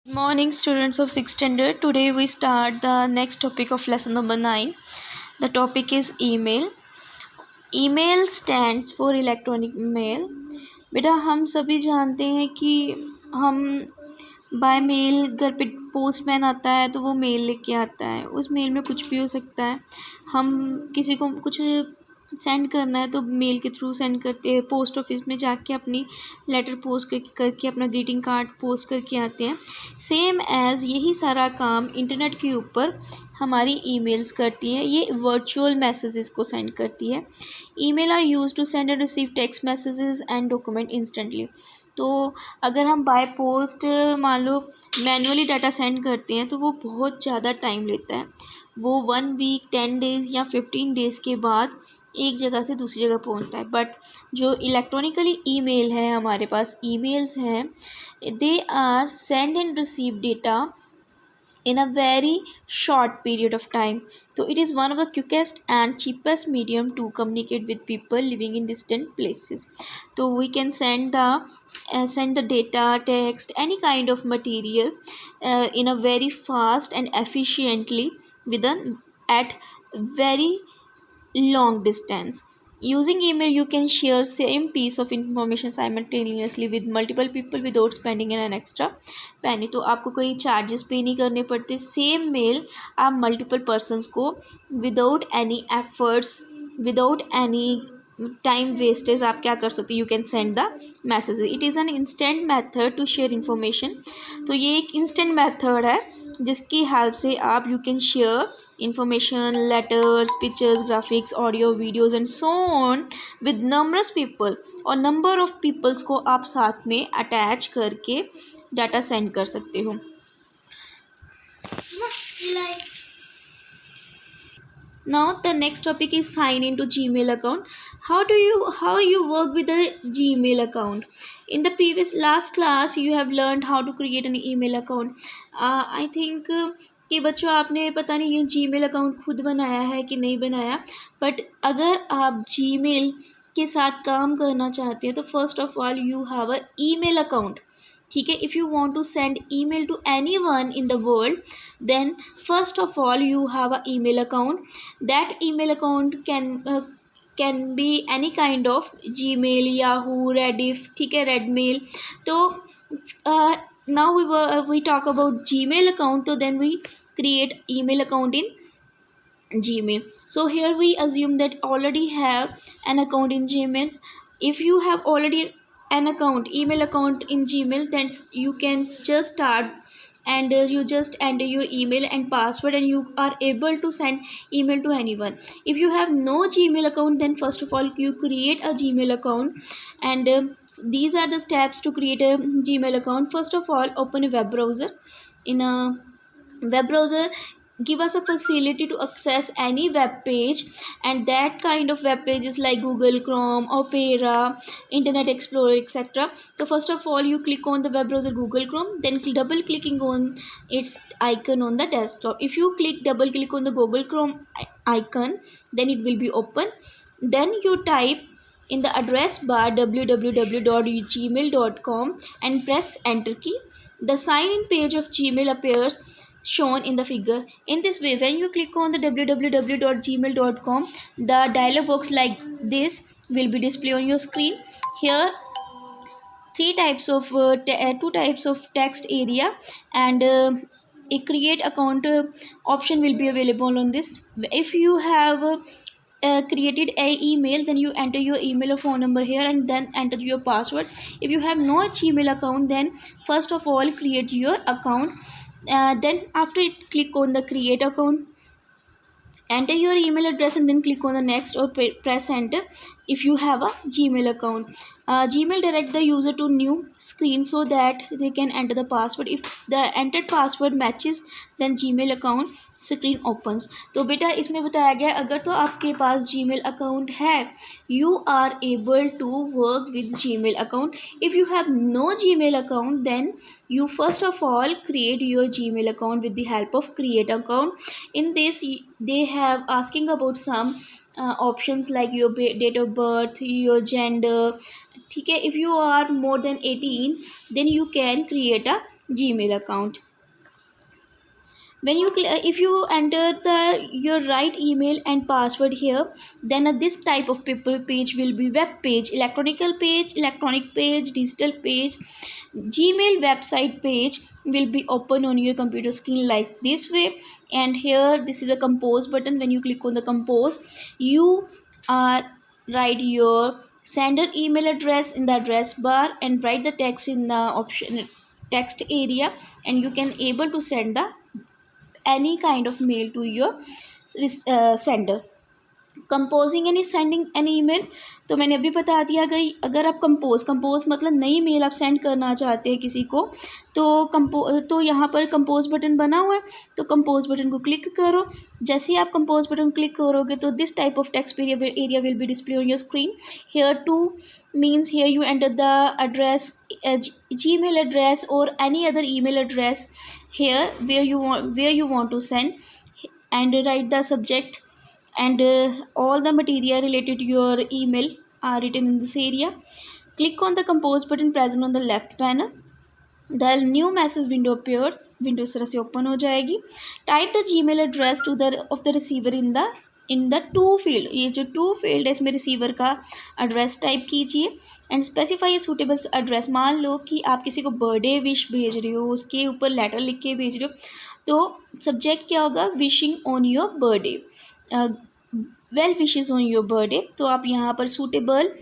Morning, students of 6th standard. Today we start the next topic of lesson number 9. The topic is email. email stands for electronic mail. बेटा हम सभी जानते हैं कि हम bye mail घर पे पोस्टमैन आता है तो वो मेल लेके आता है। उस मेल में कुछ भी हो सकता है। हम किसी को कुछ सेंड करना है तो मेल के थ्रू सेंड करते हैं। पोस्ट ऑफिस में जाके अपनी लेटर पोस्ट करके अपना ग्रीटिंग कार्ड पोस्ट करके आते हैं। सेम एज़ यही सारा काम इंटरनेट के ऊपर हमारी ईमेल्स करती है। ये वर्चुअल मैसेजेस को सेंड करती है। Email are use to send and receive text messages and document instantly. तो अगर हम बाय पोस्ट मान लो मैनुअली डाटा सेंड करते हैं तो वो बहुत ज़्यादा टाइम लेता है। वो 1 वीक 10 डेज़ या 15 डेज़ के बाद एक जगह से दूसरी जगह पहुंचता है। बट जो इलेक्ट्रॉनिकली ईमेल है, हमारे पास ईमेल्स हैं, they are send and receive data in a very short period of time. So it is one of the quickest and cheapest medium to communicate with people living in distant places. So we can send the data, text, any kind of material in a very fast and efficiently at very long distance. Using email, you can share same piece of information simultaneously with multiple people without spending an extra penny. तो आपको कोई charges पे नहीं करने पड़ते। Same mail आप multiple persons को without any efforts, without any time wastage आप क्या कर सकते हो, you can send the message. It is an instant method to share information. तो ये एक इंस्टेंट मेथड है जिसकी हेल्प से आप you can share information, letters, pictures, graphics, audio, videos and so on with numbers people. और number of peoples को आप साथ में अटैच करके डाटा सेंड कर सकते हो। Now the next topic is sign into Gmail account. How you work with a Gmail account? In the last class you have learned how to create an email account. I think कि बच्चों आपने पता नहीं ये Gmail account खुद बनाया है कि नहीं बनाया, बट अगर आप Gmail के साथ काम करना चाहते हैं तो first of all you have a email account. ठीक है, if you want to send email to anyone in the world then first of all you have a email account. That email account can be any kind of Gmail, Yahoo, Rediff, ठीक है, रेडमेल। तो now we talk about Gmail account, so then we create email account in Gmail. So here we assume that already have an account in Gmail. If you have already an email account in Gmail, then you can just start and you just enter your email and password and you are able to send email to anyone. If you have no Gmail account, then first of all you create a Gmail account, and these are the steps to create a Gmail account. First of all, open a web browser. In a web browser give us a facility to access any web page, and that kind of web pages like Google Chrome, Opera, Internet Explorer, etc. So first of all you click on the web browser Google Chrome, then double clicking on its icon on the desktop. If you double click on the Google Chrome icon, then it will be open. Then you type in the address bar www.gmail.com and press enter key. The sign in page of Gmail appears shown in the figure. In this way, when you click on the www.gmail.com, the dialog box like this will be displayed on your screen. Here two types of text area, and a create account option will be available on this. If you have created a email, then you enter your email or phone number here and then enter your password. If you have no Gmail account, then first of all create your account. Then after it, click on the create account, enter your email address and then click on the next or press enter if you have a Gmail account. Gmail direct the user to new screen so that they can enter the password. If the entered password matches, then Gmail account screen opens. तो बेटा इसमें बताया गया अगर तो आपके पास Gmail account है, you are able to work with Gmail account. If you have no Gmail account, then you first of all create your Gmail account with the help of create account. In this they have asking about some options like your date of birth, your gender, ठीक है। if you are more than 18 then you can create a Gmail account. When you if you enter your right email and password here, then this type of paper page will be web page, electronic page, digital page. Gmail website page will be open on your computer screen like this way. And here this is a compose button. When you click on the compose, you write your sender email address in the address bar and write the text in the option text area, and you can able to send the any kind of mail to your sender. Composing and sending an email, तो मैंने अभी बता दिया। अगर आप compose मतलब नई mail आप सेंड करना चाहते हैं किसी को, तो यहाँ पर कंपोज बटन बना हुआ है, तो कंपोज बटन को क्लिक करो। जैसे ही आप कंपोज बटन क्लिक करोगे तो this type of text area will be display on your screen. Here to means here you enter the address, Gmail address or any other email address here where you want to send, and write the subject, and all the material related to your email are written in this area. Click on the compose button present on the left panel. The new message window appears. Window इस तरह से open हो जाएगी। Type the Gmail address to the of the receiver in the to field. ये जो to field है इसमें receiver का एड्रेस टाइप कीजिए and specify a suitable address. मान लो कि आप किसी को बर्थडे विश भेज रहे हो, उसके ऊपर लेटर लिख के भेज रहे हो, तो सब्जेक्ट क्या होगा, wishing on your birthday, well wishes on your birthday. तो आप यहाँ पर सूटेबल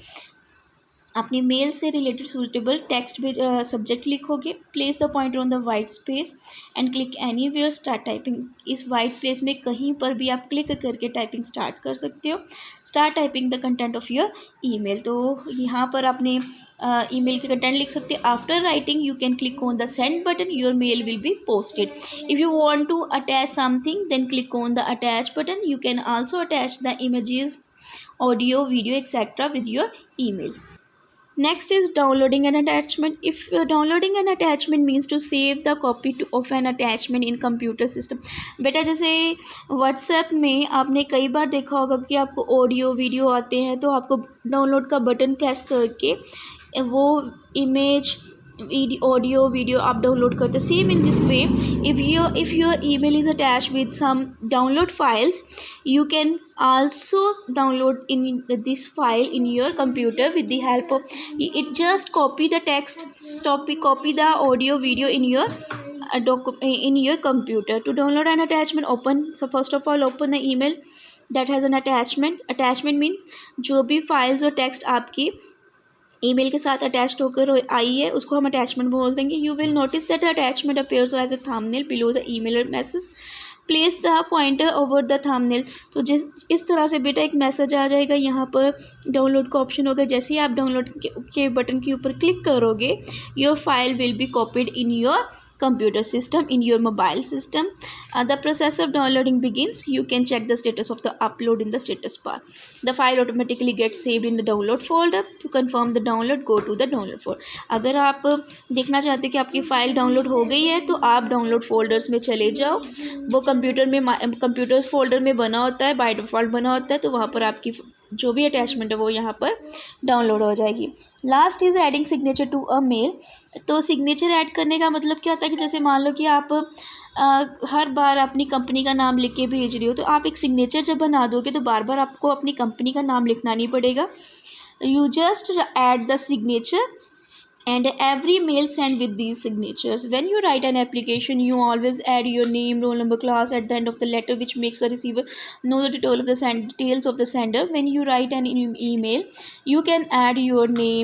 अपनी मेल से रिलेटेड सूटेबल टेक्स्ट सब्जेक्ट लिखोगे। Place the pointer on the white space and click anywhere start typing. इस वाइट स्पेस में कहीं पर भी आप क्लिक करके टाइपिंग स्टार्ट कर सकते हो। Start typing the content of your email. तो यहाँ पर अपने ईमेल के कंटेंट लिख सकते हो। After writing you can click on the send button, your mail will be posted. If you want to attach something then click on the attach button. You can also attach the images, audio, video, etc. with your email. Next is downloading an attachment. If downloading an attachment means to save the copy of an attachment in computer system. बेटा जैसे WhatsApp में आपने कई बार देखा होगा कि आपको audio video आते हैं, तो आपको डाउनलोड का बटन प्रेस करके वो इमेज audio video आप डाउनलोड करते। Same in this way if your email is attached with some download files, you can also download in this file in your computer with the help of it. Just copy the text, copy the audio video in your computer. To download an attachment, so first of all open the email that has an attachment. Attachment means जो भी files और text आपकी email के साथ attached होकर आई है उसको हम अटैचमेंट बोल देंगे। You will notice that attachment appears as a thumbnail below the email message. Place the pointer over the thumbnail. तो इस तरह से बेटा एक मैसेज आ जाएगा, यहाँ पर डाउनलोड का ऑप्शन होगा। जैसे ही आप डाउनलोड के बटन के ऊपर क्लिक करोगे, your file will be copied in your computer system, in your mobile system. The process of downloading begins. You can check the status of the upload in the status bar. The file automatically gets saved in the download folder. To confirm the download, go to the download folder. अगर आप देखना चाहते हैं कि आपकी file download हो गई है तो आप डाउनलोड फोल्डर्स में चले जाओ। वो कंप्यूटर्स फोल्डर में बना होता है, बाय डिफ़ॉल्ट बना होता है, तो वहाँ पर आपकी जो भी अटैचमेंट है वो यहाँ पर डाउनलोड हो जाएगी। Last is adding signature to a mail. तो सिग्नेचर ऐड करने का मतलब क्या होता है कि जैसे मान लो कि आप हर बार अपनी कंपनी का नाम लिख के भेज रही हो, तो आप एक सिग्नेचर जब बना दोगे तो बार बार आपको अपनी कंपनी का नाम लिखना नहीं पड़ेगा। You just add the signature and every mail sent with these signatures. When you write an application, you always add your name, roll number, class at the end of the letter, which makes the receiver know the details of the sender. When you write an email, you can add your name,